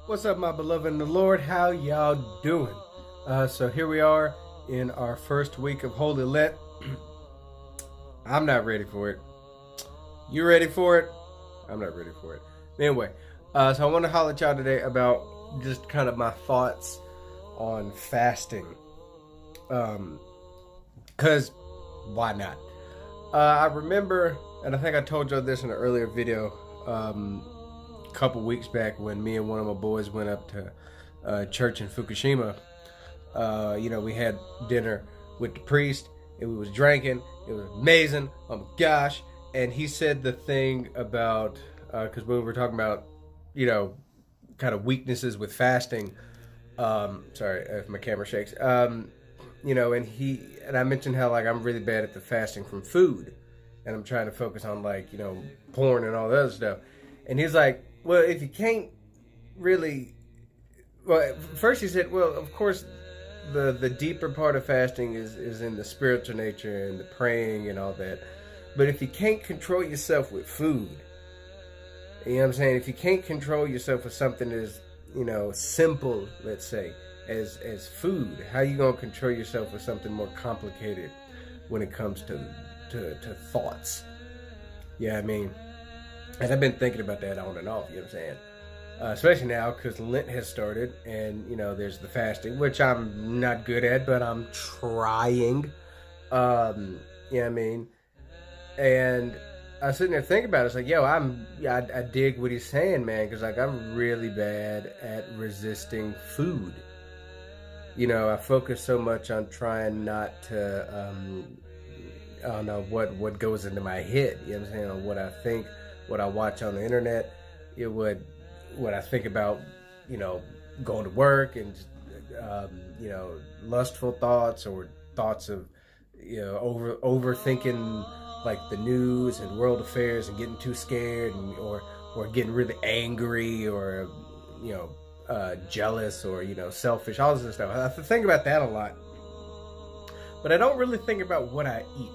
What's up, my beloved in the Lord? How y'all doing? So here we are in our first week of Holy Lent. I'm not ready for it. You ready for it? I'm not ready for it. Anyway, so I want to holler at y'all today about just kind of my thoughts on fasting. Because why not? I remember, and I think I told y'all this in an earlier video, a couple weeks back when me and one of my boys went up to church in Fukushima. We had dinner with the priest and we was drinking. It was amazing. Oh my gosh. And he said the thing about, because we were talking about, kind of weaknesses with fasting. Sorry if my camera shakes. And I mentioned how I'm really bad at the fasting from food. And I'm trying to focus on porn and all that other stuff. And he's like, well, if you can't really, well, first he said, well, of course, the deeper part of fasting is in the spiritual nature and the praying and all that. But if you can't control yourself with food, you know what I'm saying? If you can't control yourself with something as, simple, let's say, as food, how you gonna control yourself with something more complicated when it comes to thoughts? Yeah, I mean, and I've been thinking about that on and off, you know what I'm saying? Especially now because Lent has started and, there's the fasting, which I'm not good at, but I'm trying. You know what I mean? And I was sitting there thinking about it. It's like, I dig what he's saying, man, because, I'm really bad at resisting food. I focus so much on trying not to, I don't know, what goes into my head, you know what I'm saying, on what I think, what I watch on the internet, what I think about, going to work and, lustful thoughts or thoughts of, overthinking the news and world affairs and getting too scared or getting really angry or, jealous or, selfish, all this stuff. I think about that a lot, but I don't really think about what I eat.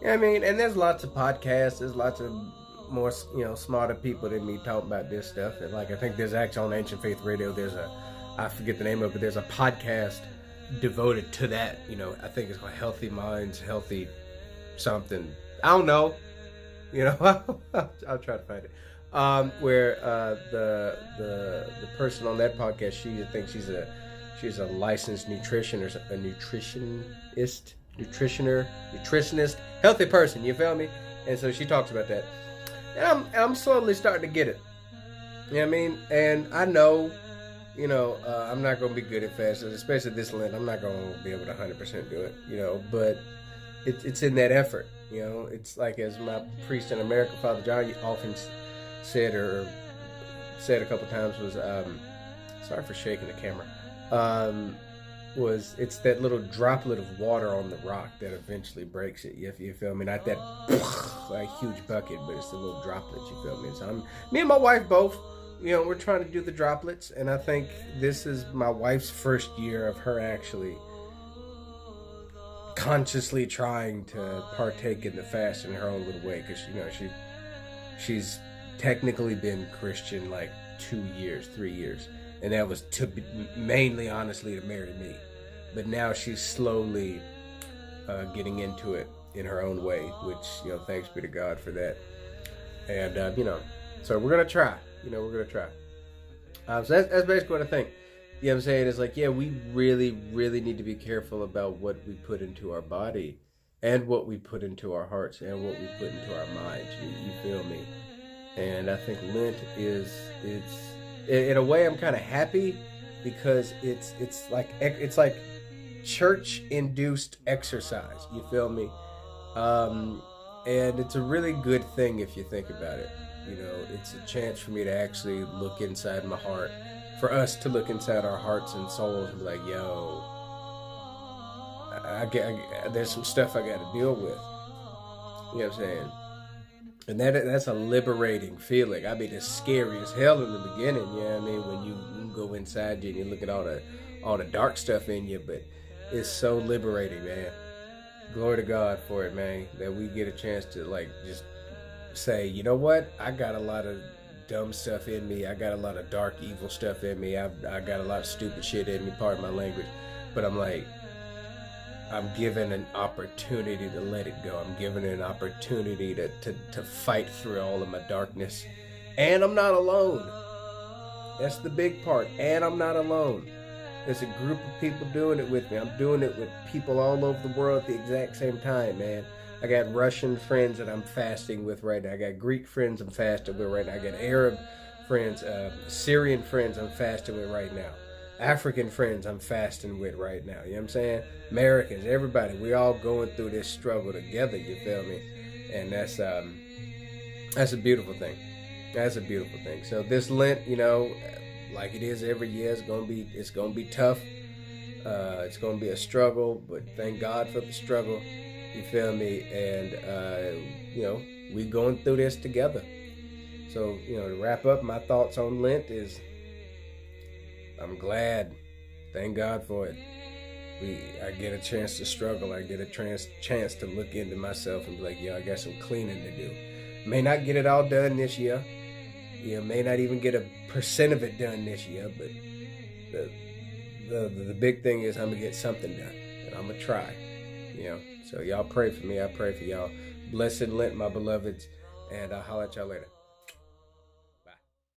I mean, and there's lots of podcasts, there's lots of more, smarter people than me talking about this stuff. And I think there's actually on Ancient Faith Radio, I forget the name of it, but there's a podcast devoted to that. I think it's called Healthy Minds, Healthy something. I don't know. I'll try to find it. Where the person on that podcast, she thinks she's a licensed nutritionist, healthy person, you feel me? And so she talks about that. And I'm slowly starting to get it. You know what I mean? And I know, I'm not going to be good at fasting, especially this Lent. I'm not going to be able to 100% do it, but it's in that effort, It's like, as my priest in America, Father John, often said a couple times was, sorry for shaking the camera, it's that little droplet of water on the rock that eventually breaks it. You feel me? Not that huge bucket, but it's the little droplets. You feel me? So me and my wife both, we're trying to do the droplets, and I think this is my wife's first year of her actually consciously trying to partake in the fast in her own little way, because she's technically been Christian 3 years, and that was mainly, honestly, to marry me. But now she's slowly getting into it in her own way, which, thanks be to God for that. And, so we're going to try. We're going to try. So that's basically what I think. You know what I'm saying? It's we really, really need to be careful about what we put into our body and what we put into our hearts and what we put into our minds. You feel me? And I think Lent it's in a way, I'm kind of happy because it's like church-induced exercise. You feel me? And it's a really good thing if you think about it. It's a chance for me to actually look inside my heart, for us to look inside our hearts and souls and be like, yo, there's some stuff I got to deal with. You know what I'm saying? And that's a liberating feeling. I mean, it's scary as hell in the beginning, you know what I mean? When you go inside you and you look at all the dark stuff in you, but it's so liberating, man. Glory to God for it, man. That we get a chance to just say, you know what? I got a lot of dumb stuff in me. I got a lot of dark, evil stuff in me. I got a lot of stupid shit in me, pardon my language. But I'm like, I'm given an opportunity to let it go. I'm given an opportunity to fight through all of my darkness. And I'm not alone. That's the big part. And I'm not alone. There's a group of people doing it with me. I'm doing it with people all over the world at the exact same time, man. I got Russian friends that I'm fasting with right now. I got Greek friends I'm fasting with right now. I got Arab friends, Syrian friends I'm fasting with right now. African friends I'm fasting with right now. You know what I'm saying? Americans, everybody. We all going through this struggle together, you feel me? And that's a beautiful thing. That's a beautiful thing. So this Lent, you know, like it is every year, it's gonna be tough. It's gonna be a struggle, but thank God for the struggle. You feel me? And you know, we going through this together. So, you know, to wrap up, my thoughts on Lent is I'm glad. Thank God for it. I get a chance to struggle. I get a chance to look into myself and be like, yo, I got some cleaning to do. May not get it all done this year. You know, may not even get 1% of it done this year, but the big thing is I'm gonna get something done, and I'm gonna try. You know, so y'all pray for me. I pray for y'all. Blessed Lent, my beloveds, and I'll holler at y'all later.